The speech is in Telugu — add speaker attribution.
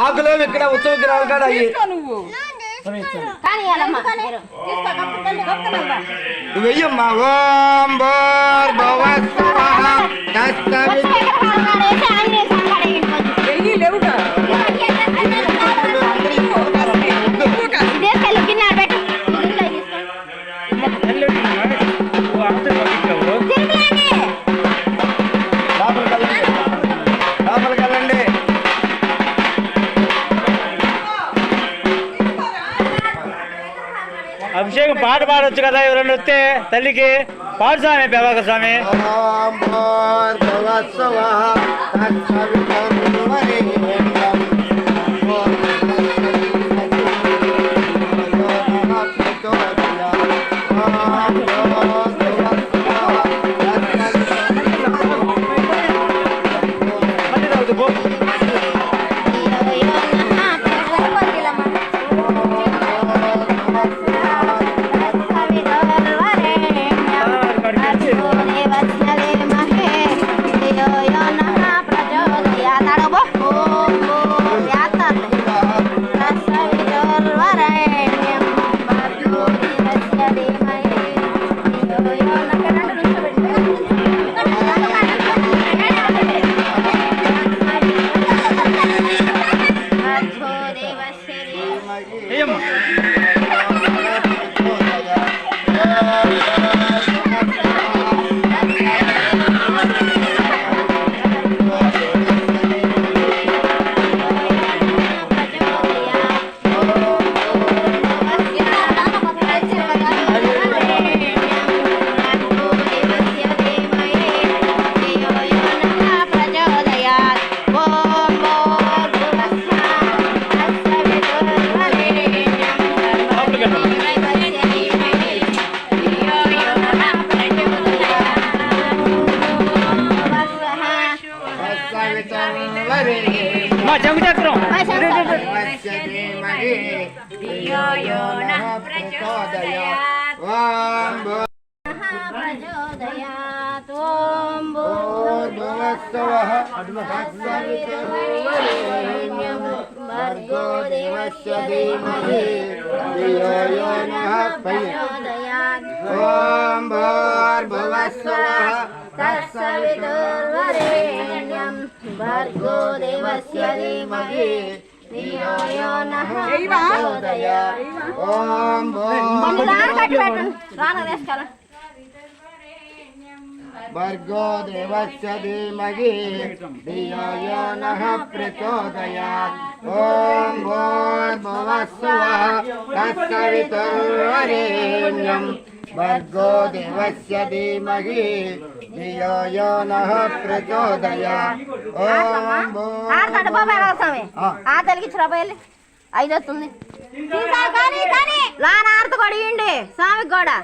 Speaker 1: ఆకులో ఇక్కడ ఉత్సవ విగ్రహాలు కాడ వెయ్యమ్మా. ఓం భోర్ భువస్సువః
Speaker 2: అభిషేకం పాట పాడొచ్చు కదా, ఎవరైనా వస్తే తల్లికి పాడు స్వామి. ప్రభాక స్వామి జంగుచక్రం
Speaker 1: భర్గో దేవస్య ధీమహి ధియో యో నః ప్రచోదయాత్. ఓం భూర్భువస్సువః తత్సవితుర్వరేణ్యం భర్గో దేవస్య ధీమహి ధియో యో నః ప్రచోదయాత్. ఓం భర్గో దేవస్య ధీమహి ధియో యో నః ప్రచోదయాత్. ఓం భూర్భువస్సువః తత్సవితుర్వరేణ్యం భర్గో దేవస్య ధీమహి ధియో యో నః ప్రచోదయాత్. ఓం
Speaker 3: భూర్భువస్సువః ఐదు వస్తుంది లాన ఆర్త కొడియండి స్వామికి కూడా